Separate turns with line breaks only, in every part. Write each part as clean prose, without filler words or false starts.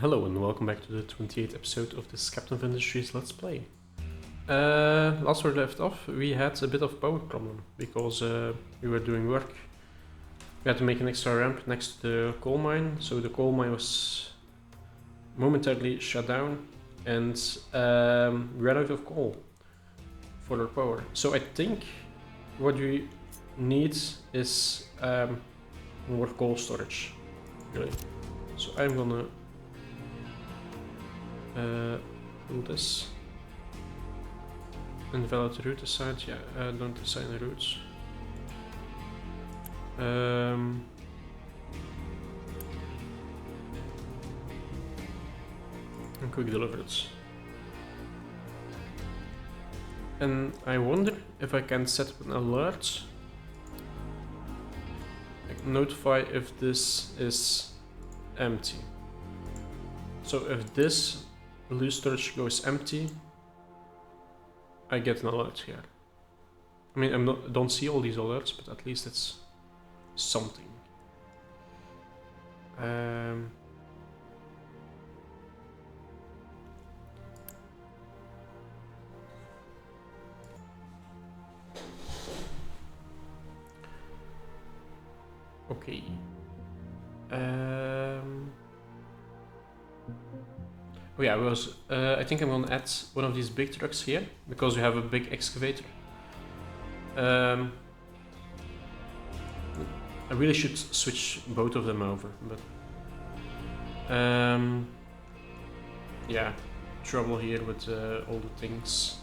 Hello and welcome back to the 28th episode of this Captain of Industries Let's Play. Last where we left off, we had a bit of power problem because we were doing work. We had to make an extra ramp next to the coal mine, so the coal mine was momentarily shut down and we ran out of coal for our power. So I think what we need is more coal storage, really. So I'm gonna do this. Invalid route assigned, yeah, don't assign the routes. And quick deliveries. And I wonder if I can set up an alert. Like notify if this is empty. So if this loose storage goes empty, I get an alert here. I mean, I don't see all these alerts, but at least it's something. Okay. Oh yeah, I think I'm gonna add one of these big trucks here, because we have a big excavator. I really should switch both of them over, but... yeah, trouble here with all the things.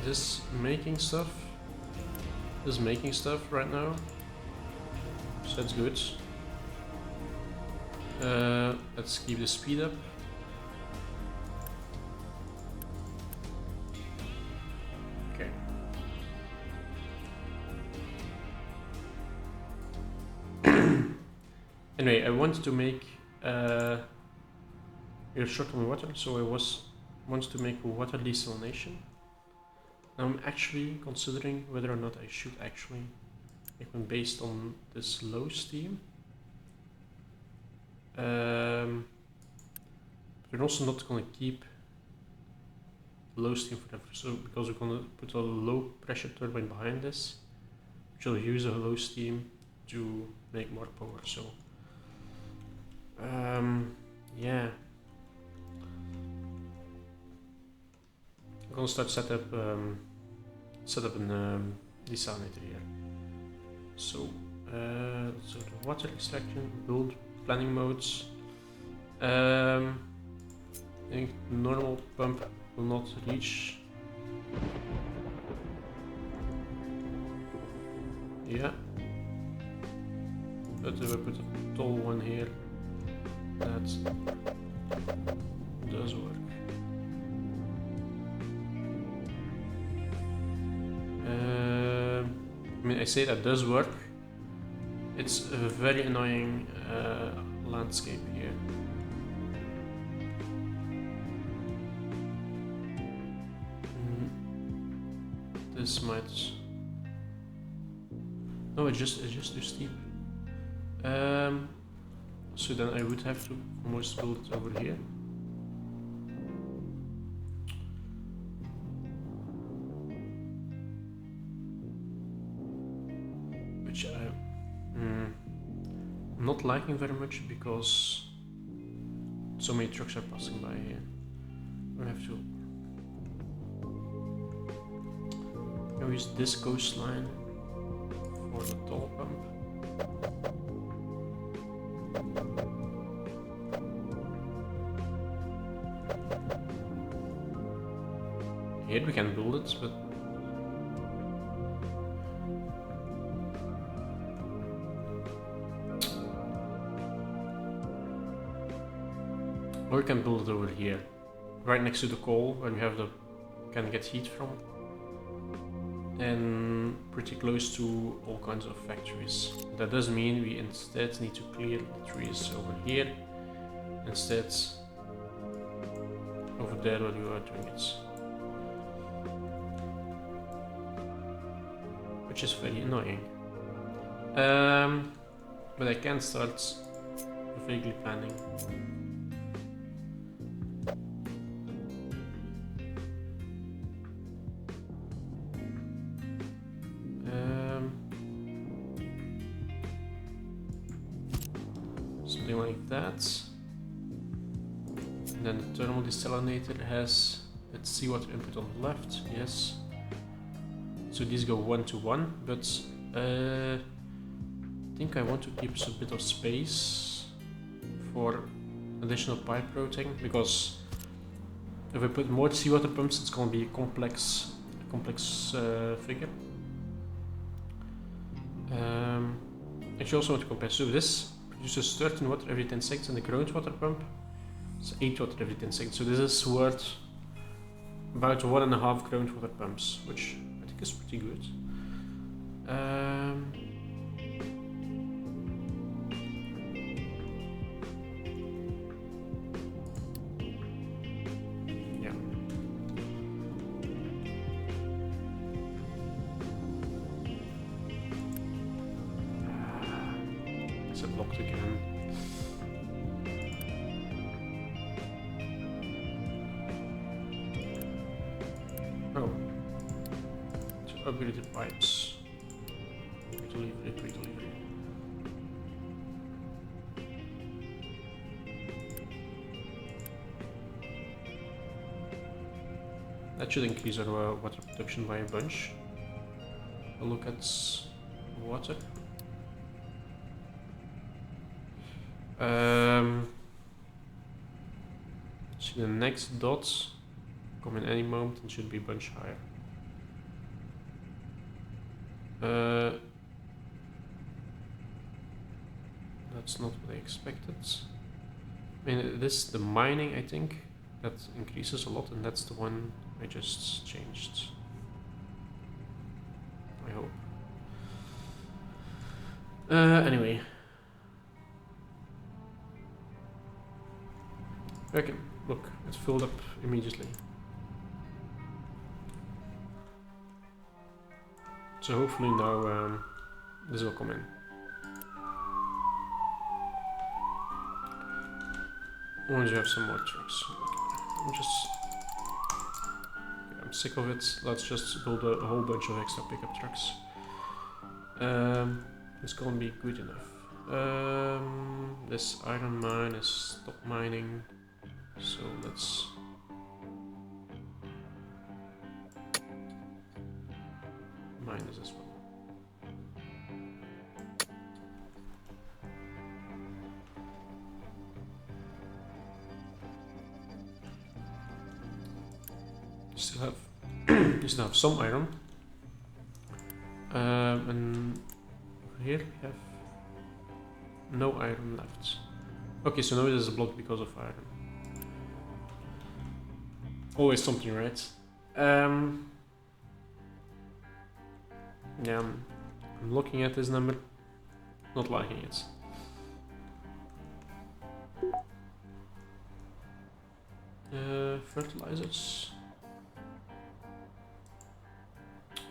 This making stuff right now, so that's good. Let's keep the speed up. Okay. Anyway, I wanted to make we're short on water, so I want to make water desalination. Now I'm actually considering whether or not I should actually make one based on this low steam. We're also not going to keep low steam forever, so because we're going to put a low pressure turbine behind this, which will use a low steam to make more power. So yeah, I'm going to start set up a desalinator here. So so the water extraction, build planning modes. I think normal pump will not reach. Yeah. But if I put a tall one here, that does work. I mean, I say that does work. It's a very annoying landscape here. This might... no, it's just too steep. So then I would have to almost build it over here. Which I'm not liking very much because so many trucks are passing by here. I have to use this coastline for the tall pump. Here we can build it, but or we can build it over here, right next to the coal, where we have can get heat from, and pretty close to all kinds of factories. That does mean we instead need to clear the trees over here, instead over there where you are doing it. Which is very annoying. But I can start vaguely planning. Something like that. And then the thermal desalinator has its seawater input on the left, yes. So these go 1 to 1, but I think I want to keep a bit of space for additional pipe routing, because if I put more seawater pumps, it's going to be a complex figure. Actually, also want to compare. So this produces 13 water every 10 seconds, and the groundwater pump is 8 water every 10 seconds. So this is worth about 1.5 groundwater pumps, which I think is pretty good. Blocked again. Oh. To upgrade the pipes. Pre-delivery. That should increase our water production by a bunch. A look at water. So the next dots come in any moment and should be a bunch higher. That's not what I expected. I mean, this the mining, I think, that increases a lot, and that's the one I just changed. I hope. Anyway. Okay, look, it's filled up immediately. So hopefully now this will come in. Once you have some more trucks. Okay, I'm sick of it. Let's just build a whole bunch of extra pickup trucks. It's gonna be good enough. This iron mine is stop mining. So let's mine this as well. You still have some iron, and here we have no iron left. Okay, so now it is blocked because of iron. Always something, right? Yeah, I'm looking at this number, not liking it. Fertilizers.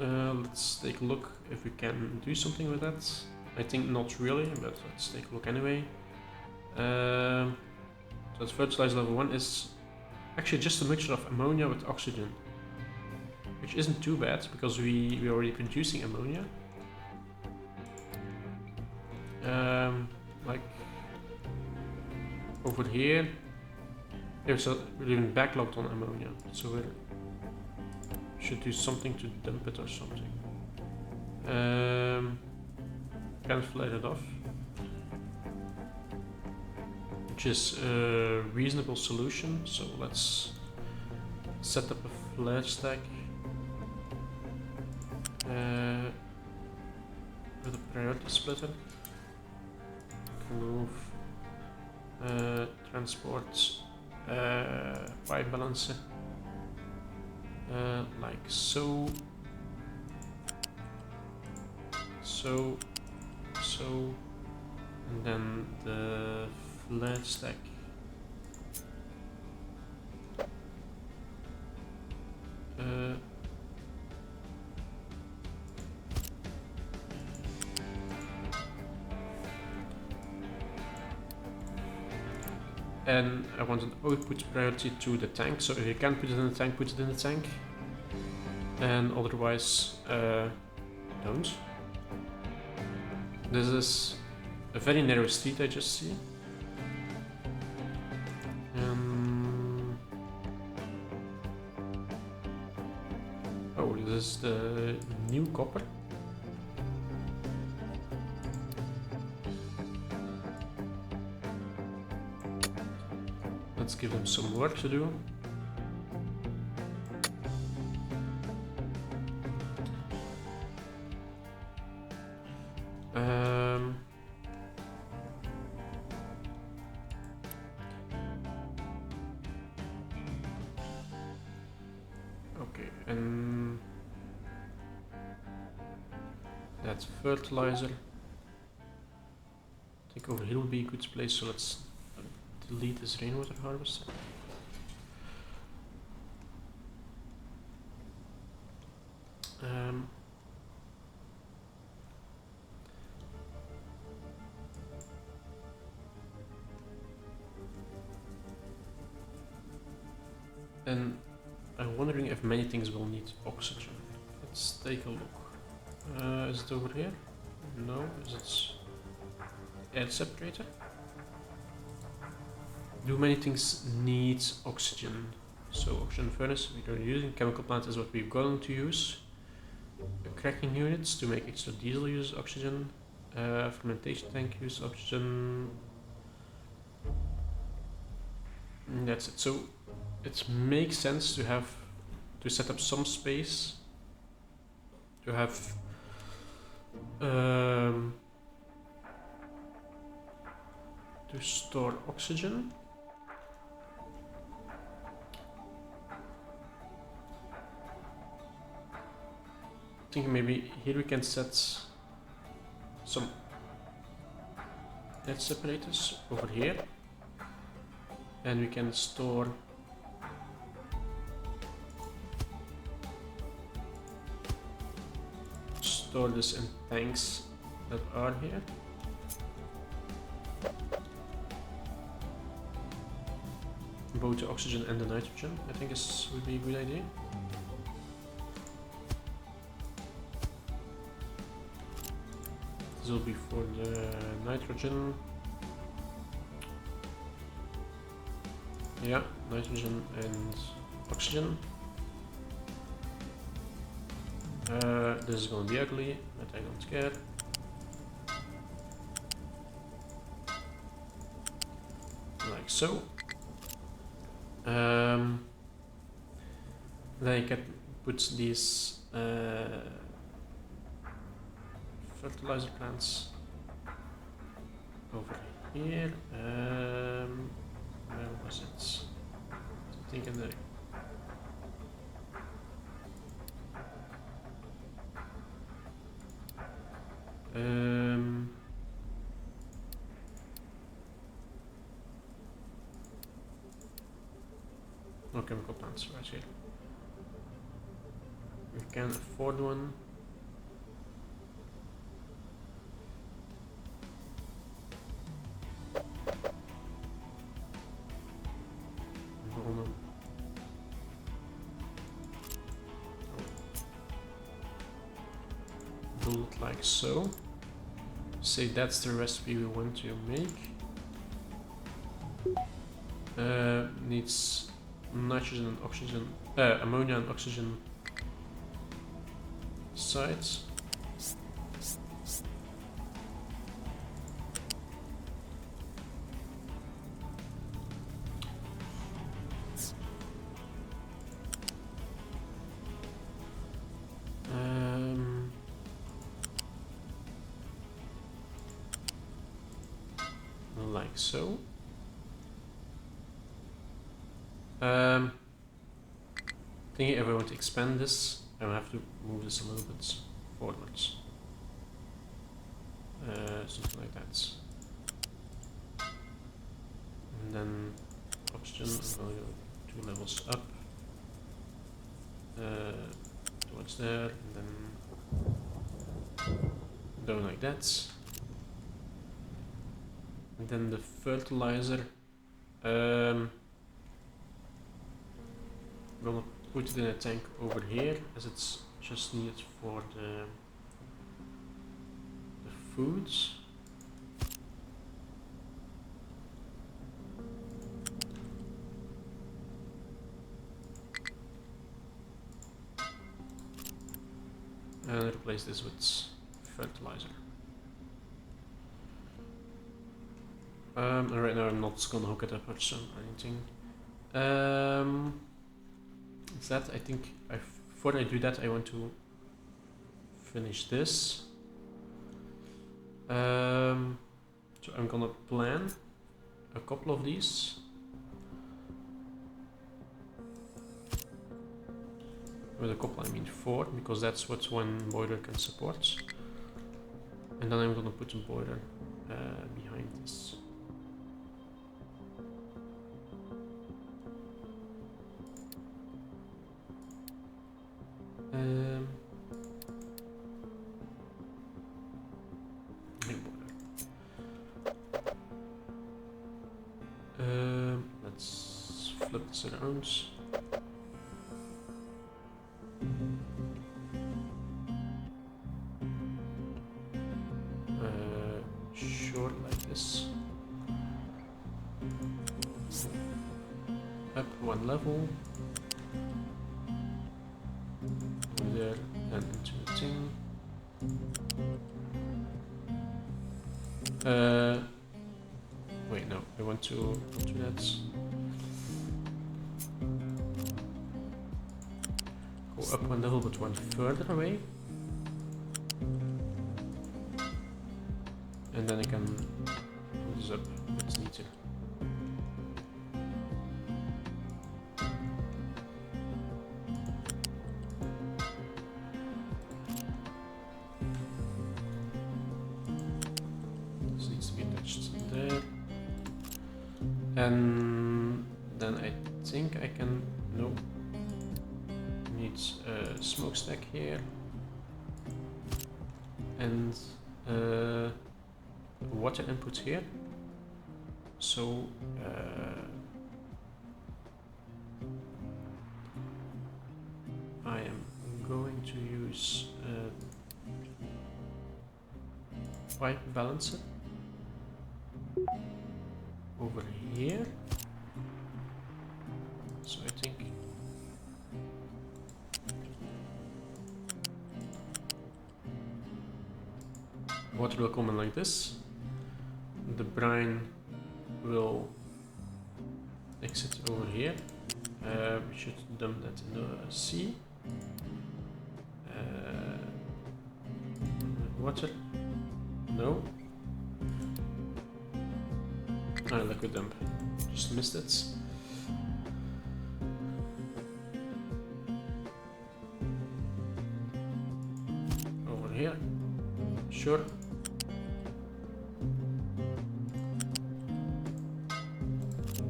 Let's take a look if we can do something with that. I think not really, but let's take a look anyway. So that's fertilizer level 1 is actually just a mixture of ammonia with oxygen, which isn't too bad because we're already producing ammonia. Like over here, we're even backlogged on ammonia, so we should do something to dump it or something. Kind of let it off, which is a reasonable solution. So let's set up a flare stack with a priority splitter. Move, transport, pipe balancer, like so, and then the flare stack. And I want an output priority to the tank, so if you can put it in the tank, put it in the tank. And otherwise, don't. This is a very narrow street I just see. Oh, this is the new copper. Let's give them some work to do. Okay, and that's fertilizer. I think over here will be a good place, so let's delete this rainwater harvester. And I'm wondering if many things will need oxygen. Let's take a look. Is it over here? No. Is it air separator? Do many things need oxygen? So oxygen furnace we are using. Chemical plant is what we're going to use. Cracking units to make extra diesel use oxygen. Fermentation tank use oxygen. And that's it. So it makes sense to set up some space to have to store oxygen. I think maybe here we can set some air separators over here, and we can store this in tanks that are here. Both the oxygen and the nitrogen, I think would be a good idea. This will be for the nitrogen. Yeah, nitrogen and oxygen. This is gonna be ugly, but I don't care. Like so. Then you can put these fertilizer plants over here. Where was it? I think in the no chemical plants right here. We can afford one. Build it like so. Say that's the recipe we want to make. Needs nitrogen and oxygen, ammonia and oxygen sites. Like so. I think if I want to expand this, I will have to move this a little bit forwards. Something like that. And then oxygen, I'm going to go 2 levels up. Towards there, and then down like that. And then the fertilizer, I'm gonna put it in a tank over here as it's just needed for the foods. And replace this with fertilizer. And right now I'm not gonna hook it up or anything. Is that, I think, before I do that I want to finish this. So I'm gonna plan a couple of these. With a couple I mean 4, because that's what one boiler can support. And then I'm gonna put a boiler behind this. New boiler. Let's flip this around. Sure, like this. Up one level. Over there and into the thing. Wait, no, I want to do that. Go up one level, but one further away. And then I can put this up a bit neater. This needs to be attached there. And then I think I can, no, needs a smokestack here. And water input here. So I am going to use pipe balancer over here. So I think water will come in like this. The brine will exit over here. We should dump that in the sea. Water? No. Liquid dump. Just missed it. Over here. Sure.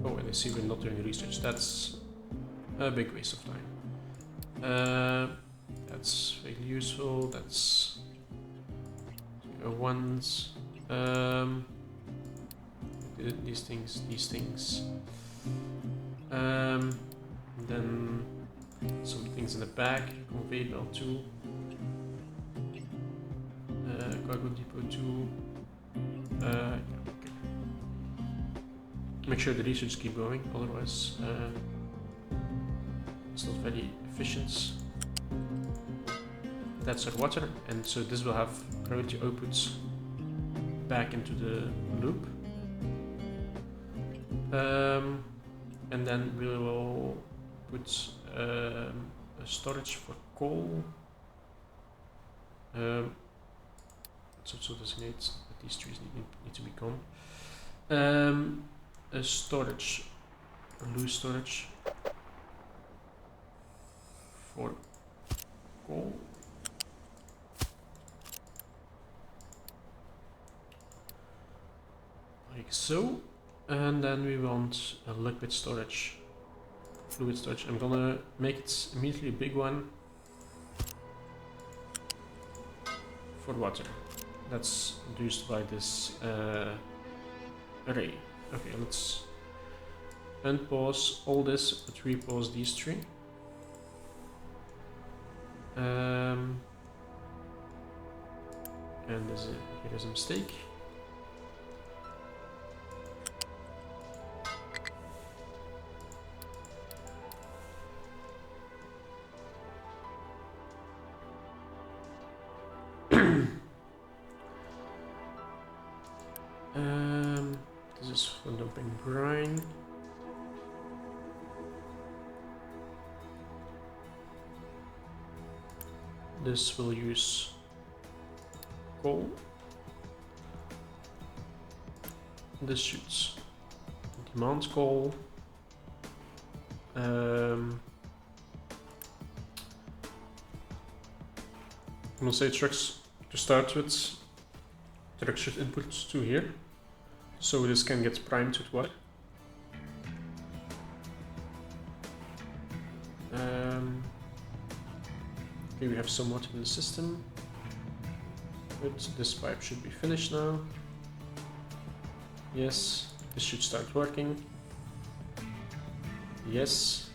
Oh, and I see we're not doing research. That's a big waste of time. That's really useful. That's ones. These things. Then some things in the back. Conveyor belt 2. Cargo depot 2. Yeah, okay. Make sure the research keep going, otherwise it's not very efficient. That's our water, and so this will have priority outputs back into the loop. And then we will put a storage for coal. So designate that these trees need to be gone. A storage, a loose storage for coal. Like so. And then we want a liquid storage, fluid storage. I'm gonna make it immediately a big one for water. That's induced by this array. Okay, let's unpause all this, but repause these three. And here is a mistake. This is for dumping brine. This will use coal. This shoots demand coal. I'm gonna say trucks to start with. Trucks should input to here, so this can get primed with water. Okay, we have some water in the system. Good, this pipe should be finished now. Yes, this should start working. Yes,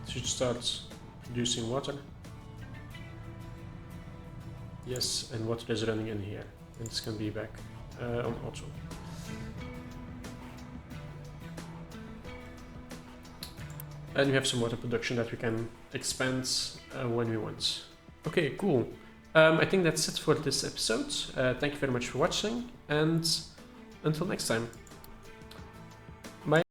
it should start producing water. Yes, and water is running in here. And this can be back on auto. And we have some water production that we can expand when we want. Okay, cool. I think that's it for this episode. Thank you very much for watching, and until next time.